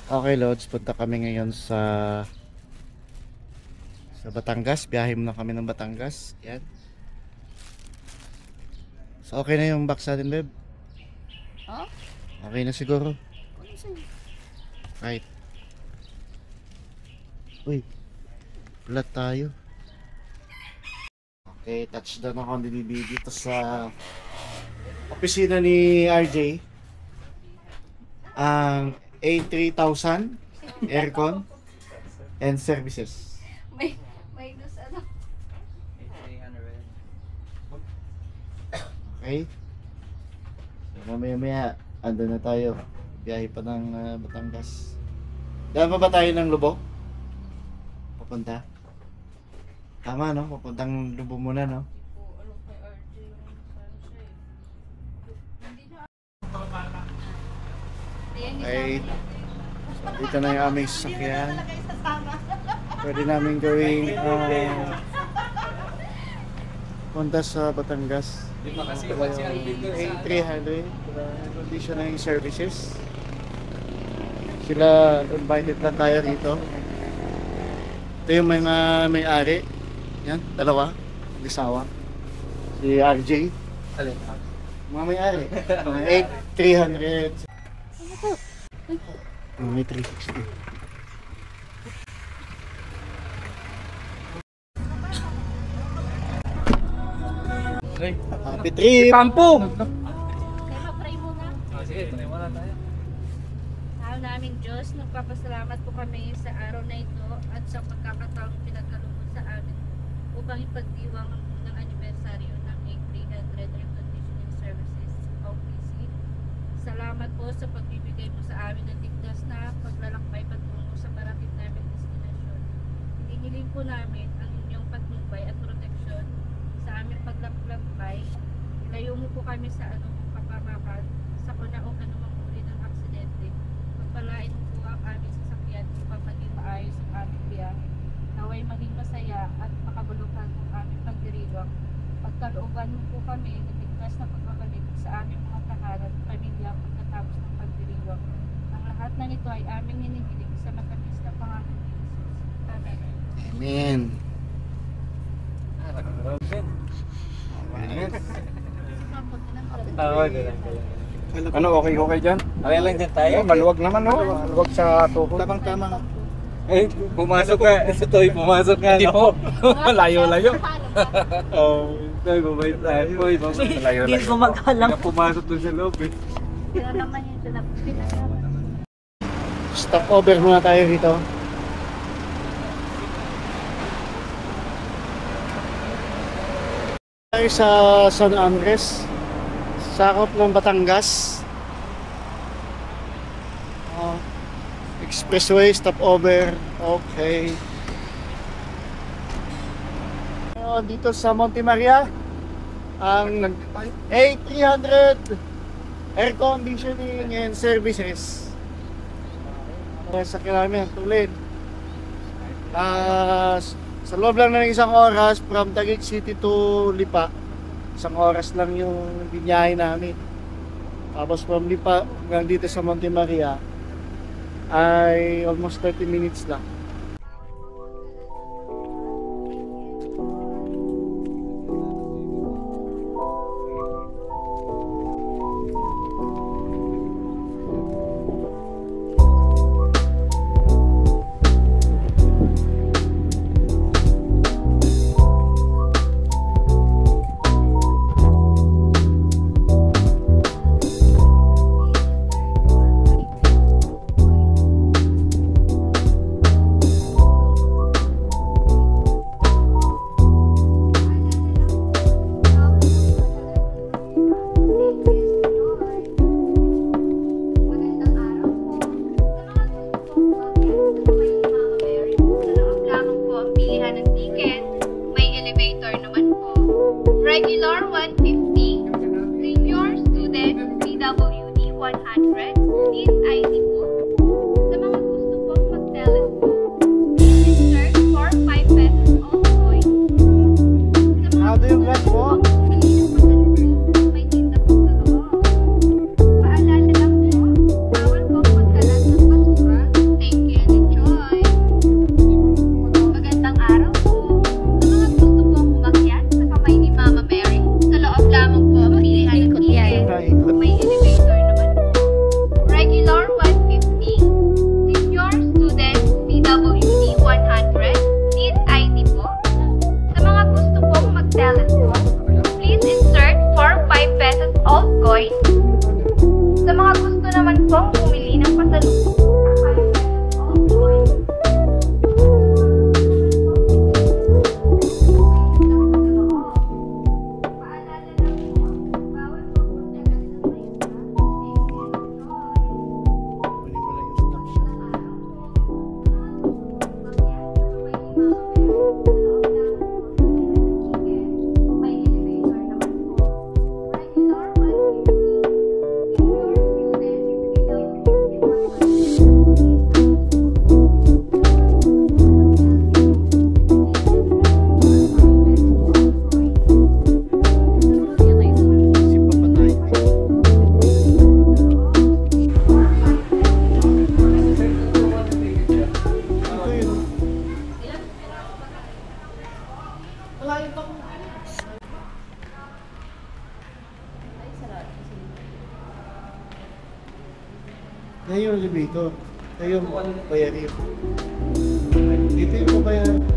Okay, Lods, punta kami ngayon sa Batangas. Biyahe muna kami ng Batangas. Yan. So, okay na yung box natin, Beb? Oh? Okay na siguro. Right. Uy, ulat tayo. Okay, touchdown ako dito sa opisina ni RJ. Ang A3000 aircon and services. May dus ano? Okay. So, mamaya andun na tayo. Biyahe pa ng Batangas. Daan pa ba tayo ng Lubok? Papunta? Tama, no? Papuntang Lubok muna, no? Okay. So, dito na yung aming sasakyan. Pwede namin gawing punta sa Batangas. A300 conditioning services. Sila invited na tayo rito. Ito yung mga may-ari. Yan, dalawa. Mag-asawa. Si RJ. Mga may-ari. Mga 300. May 360. Happy trip! Kampo! Kaya mag-pray muna. Sige, pray muna tayo. Mahal namin Diyos, nagpapasalamat po kami sa araw na ito at sa pagkakataong pinagkaloob sa amin upang ipagdiwang ng anibersaryo ng A300 Air Conditioning Services OPC. Salamat po sa pagbibigay mo sa amin ng ligtas na paglalakbay patungo sa parating namin destinasyon. Hinihiling po namin ang inyong patnubay at proteksyon sa aming paglalakbay. Ilayo mo po kami sa anumang kapamakan, sa kuna o anumang uri ng aksidente. Pagpalain mo po ang aming sasakyan upang maging maayos ang aming biyahe. Naway maging masaya at makabulukan ang aming pagdiriwang. Pagkalooban mo po kami ng ligtas na pagbabalik sa aming mga tahanan at pamilya pagkatapos ng pagdiriwang. Ang lahat na nito ay aming hinihiling sa matamis na pangalan ni Jesus. Amen. Amen. Ano, okay dyan? Okay lang din tayo? Maluwag naman, no? Maluwag sa tuhod. Tamang-tama. Eh, pumasok ka. Sa toy, pumasok ka. Hindi po. Layo-layo. Toy, bumait tayo. Layo-layo. Hindi gumagalang. Pumasok doon sa loob eh. Pero naman yung pinag-aralan. Stop over muna tayo dito. Tayo sa San Andres, sakop ng Batangas. Expressway, stop over. Okay. Ngayon, dito sa Monte Maria, ang A300 Air Conditioning and Services. Sa namin, tulid. Sa loob lang ng isang oras from Taguig City to Lipa, isang oras lang yung binyahe namin. Tapos from Lipa hanggang dito sa Monte Maria ay almost 30 minutes lang. Kunin mo lang yung stock siya. Isip pa pa tayo. Ito yun. Malayo pa. Yan yung elevator. Yan yung bayarin. Dito yung babayaran.